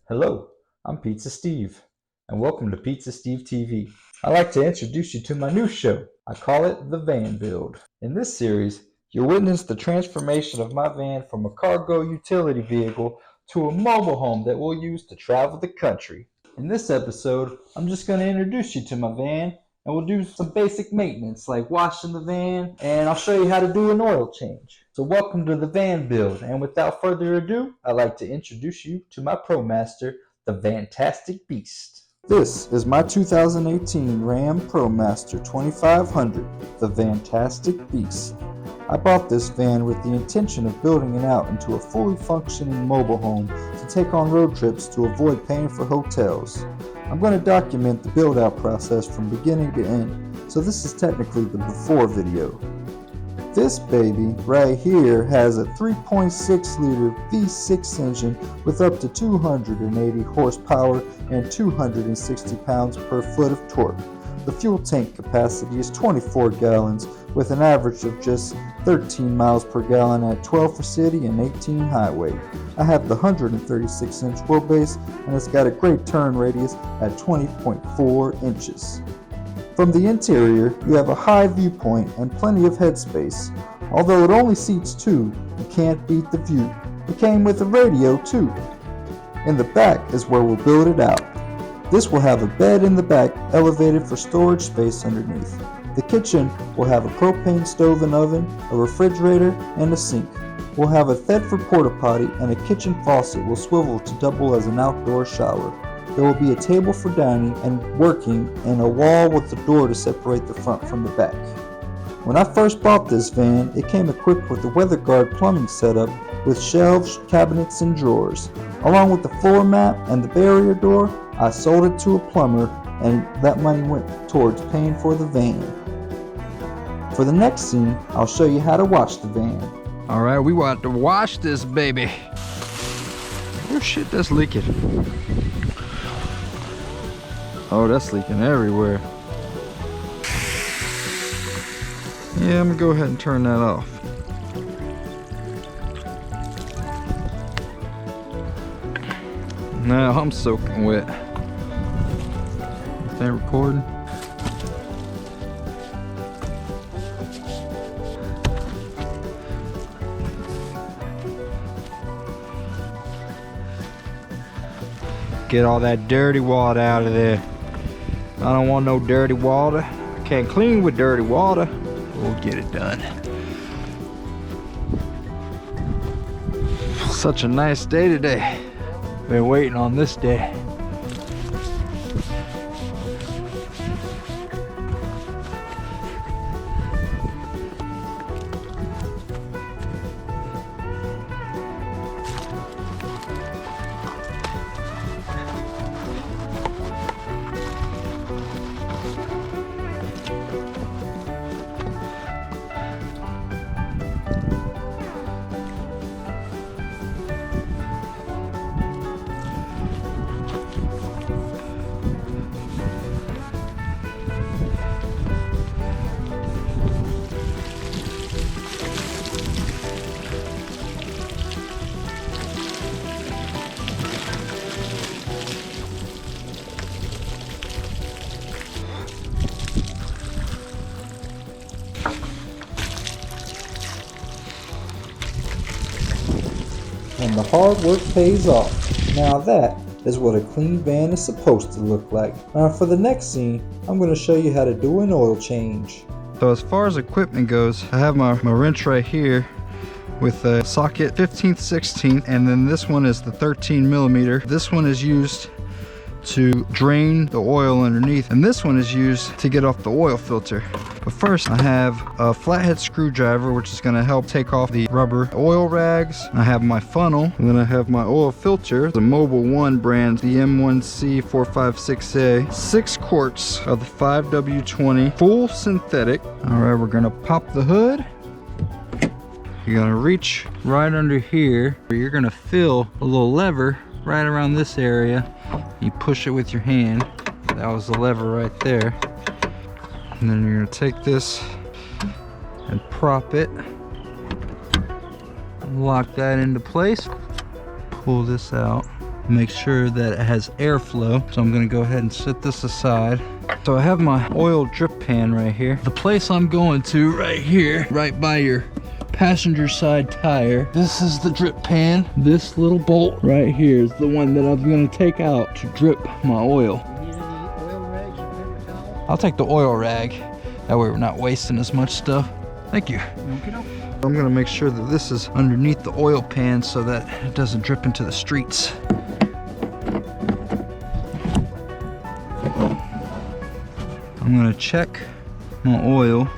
Hello, I'm Pizza Steve, and welcome to Pizza Steve TV. I'd like to introduce you to my new show. I call it The Van Build. In this series, you'll witness the transformation of my van from a cargo utility vehicle to a mobile home that we'll use to travel the country. In this episode, I'm just going to introduce you to my van, and we'll do some basic maintenance like washing the van, and I'll show you how to do an oil change. So welcome to the van build, and without further ado, I'd like to introduce you to my Promaster, the Vantastic Beast. This is my 2018 Ram Promaster 2500, the Vantastic Beast. I bought this van with the intention of building it out into a fully functioning mobile home to take on road trips to avoid paying for hotels. I'm going to document the build out process from beginning to end, so this is technically the before video. This baby right here has a 3.6 liter V6 engine with up to 280 horsepower and 260 pounds per foot of torque. The fuel tank capacity is 24 gallons with an average of just 13 miles per gallon at 12 for city and 18 highway. I have the 136 inch wheelbase and it's got a great turn radius at 20.4 inches. From the interior, you have a high viewpoint and plenty of headspace. Although it only seats two, you can't beat the view. It came with a radio too. In the back is where we'll build it out. This will have a bed in the back elevated for storage space underneath. The kitchen will have a propane stove and oven, a refrigerator, and a sink. We'll have a Thetford porta potty and a kitchen faucet will swivel to double as an outdoor shower. There will be a table for dining and working and a wall with a door to separate the front from the back. When I first bought this van, it came equipped with a WeatherGuard plumbing setup with shelves, cabinets, and drawers. Along with the floor mat and the barrier door, I sold it to a plumber and that money went towards paying for the van. For the next scene, I'll show you how to wash the van. Alright, we want to wash this baby. Oh shit, that's leaking. Oh, that's leaking everywhere. Yeah, I'm gonna go ahead and turn that off. Now I'm soaking wet. Is that recording? Get all that dirty water out of there. I don't want no dirty water. I can't clean with dirty water. We'll get it done. Such a nice day today. Been waiting on this day. And the hard work pays off. Now that is what a clean van is supposed to look like. Now for the next scene, I'm going to show you how to do an oil change. So as far as equipment goes, I have my wrench right here with a socket 15th 16th, and then this one is the 13 millimeter. This one is used to drain the oil underneath, and this one is used to get off the oil filter. But first I have a flathead screwdriver, which is going to help take off the rubber oil rags. I have my funnel, and then I have my oil filter, the Mobile One brand, the M1C456A. 6 quarts of the 5W20 full synthetic. All right, we're going to pop the hood. You're going to reach right under here. You're going to feel a little lever right around this area. You push it with your hand. That was the lever right there. And then you're gonna take this and prop it. Lock that into place. Pull this out. make sure that it has airflow. So I'm gonna go ahead and set this aside. So I have my oil drip pan right here. The place I'm going to right here, right by your passenger side tire. This is the drip pan. This little bolt right here is the one that I'm gonna take out to drip my oil. You need any oil rags or paper towels? I'll take the oil rag. That way we're not wasting as much stuff. Thank you. I'm gonna make sure that this is underneath the oil pan so that it doesn't drip into the streets. I'm gonna check my oil.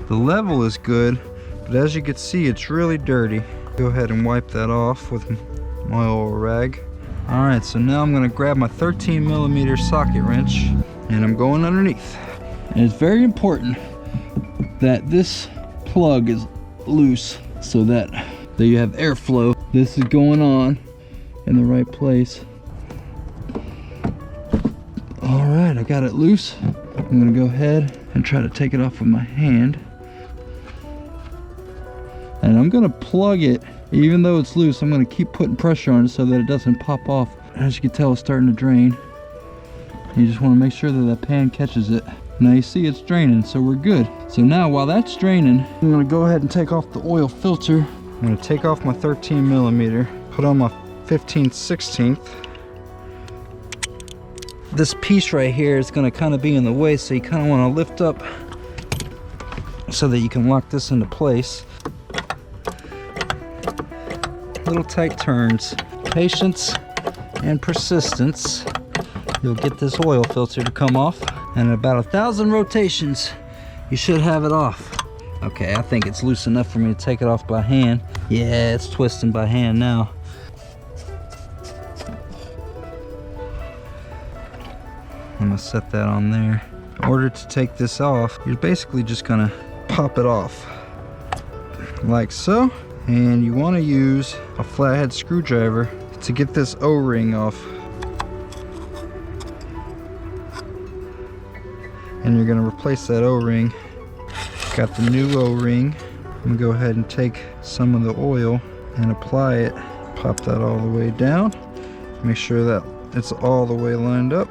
The level is good, but as you can see, it's really dirty. Go ahead and wipe that off with my oil rag. All right, so now I'm gonna grab my 13mm socket wrench and I'm going underneath. And it's very important that this plug is loose so that you have airflow. This is going on in the right place. All right, I got it loose. I'm gonna go ahead and try to take it off with my hand. And I'm gonna plug it, even though it's loose, I'm gonna keep putting pressure on it so that it doesn't pop off. As you can tell, it's starting to drain. You just wanna make sure that that pan catches it. Now you see it's draining, so we're good. So now while that's draining, I'm gonna go ahead and take off the oil filter. I'm gonna take off my 13mm, put on my 15/16. This piece right here is gonna kind of be in the way, so you kind of wanna lift up so that you can lock this into place. Little tight turns, patience and persistence. You'll get this oil filter to come off, and in about 1,000 rotations, you should have it off. Okay, I think it's loose enough for me to take it off by hand. Yeah, it's twisting by hand now. I'm gonna set that on there. In order to take this off, you're basically just gonna pop it off like so. And you wanna use a flathead screwdriver to get this O-ring off. And you're gonna replace that O-ring. Got the new O-ring. I'm gonna go ahead and take some of the oil and apply it. Pop that all the way down. Make sure that it's all the way lined up.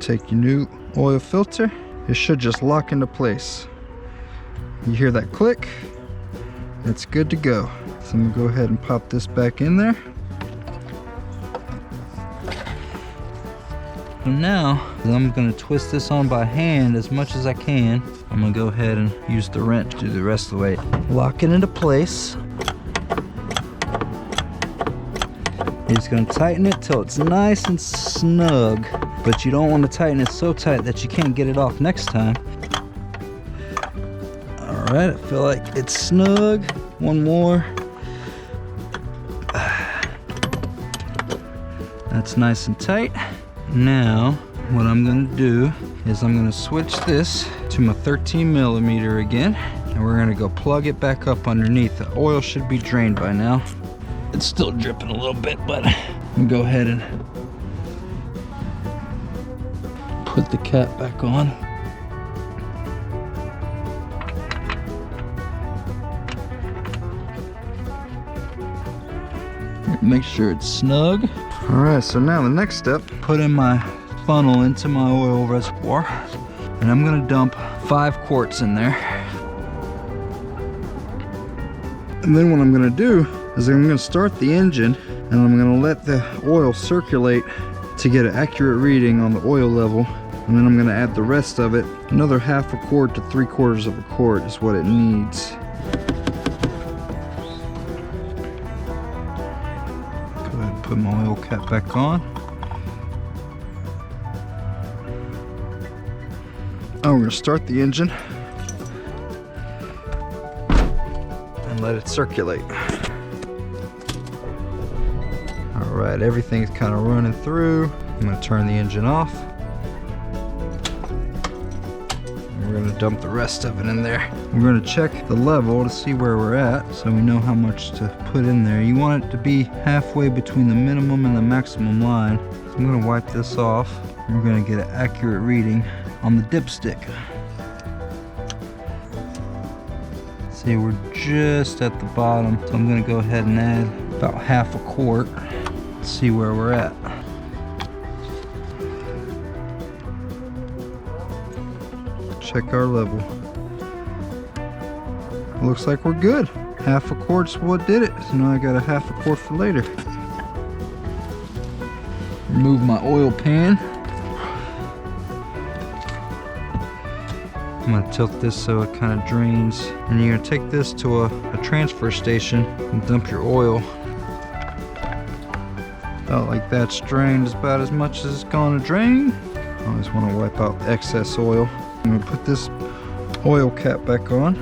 Take your new oil filter. It should just lock into place. You hear that click? It's good to go. So I'm gonna go ahead and pop this back in there. So now, I'm gonna twist this on by hand as much as I can. I'm gonna go ahead and use the wrench to do the rest of the way. Lock it into place. You're just gonna tighten it till it's nice and snug, but you don't want to tighten it so tight that you can't get it off next time. All right, I feel like it's snug. One more. That's nice and tight. Now, what I'm gonna do is I'm gonna switch this to my 13mm again, and we're gonna go plug it back up underneath. The oil should be drained by now. It's still dripping a little bit, but I'm gonna go ahead and put the cap back on. Make sure it's snug. All right, so now the next step, put in my funnel into my oil reservoir, and I'm gonna dump 5 quarts in there. And then what I'm gonna do is I'm gonna start the engine, and I'm gonna let the oil circulate to get an accurate reading on the oil level. And then I'm gonna add the rest of it. Another 1/2 quart to 3/4 of a quart is what it needs. Go ahead and put my oil cap back on. Now we're gonna start the engine and let it circulate. All right, everything's kind of running through. I'm gonna turn the engine off. We're gonna dump the rest of it in there. We're gonna check the level to see where we're at so we know how much to put in there. You want it to be halfway between the minimum and the maximum line. So I'm gonna wipe this off. We're gonna get an accurate reading on the dipstick. See, we're just at the bottom, so I'm gonna go ahead and add about half a quart. See where we're at. Check our level. Looks like we're good. Half a quart's what did it. So now I got a half a quart for later. Remove my oil pan. I'm gonna tilt this so it kind of drains. And you're gonna take this to a transfer station and dump your oil. About like that's drained about as much as it's gonna drain. I always wanna wipe out the excess oil. I'm gonna put this oil cap back on.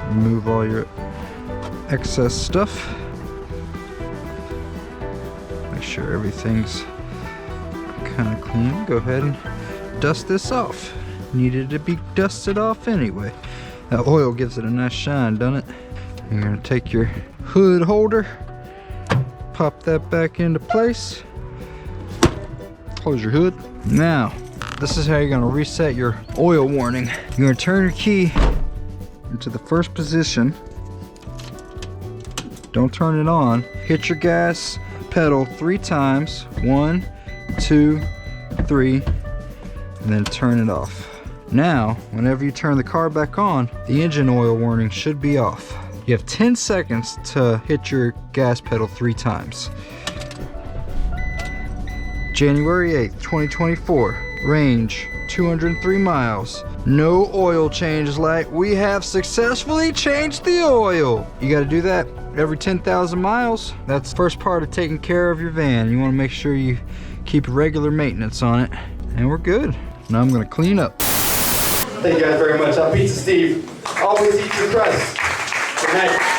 Remove all your excess stuff. Make sure everything's kind of clean. Go ahead and dust this off. Needed to be dusted off anyway. That oil gives it a nice shine, doesn't it? You're gonna take your hood holder, pop that back into place. Close your hood. Now, this is how you're gonna reset your oil warning. You're gonna turn your key into the first position. Don't turn it on. Hit your gas pedal 3 times. 1, 2, 3, and then turn it off. Now, whenever you turn the car back on, the engine oil warning should be off. You have 10 seconds to hit your gas pedal 3 times. January 8th, 2024. Range 203 miles. No oil change light. We have successfully changed the oil. You got to do that every 10,000 miles. That's the first part of taking care of your van. You want to make sure you keep regular maintenance on it. And we're good. Now I'm going to clean up. Thank you guys very much. I'm Pizza Steve. Always eat your crust. Good night.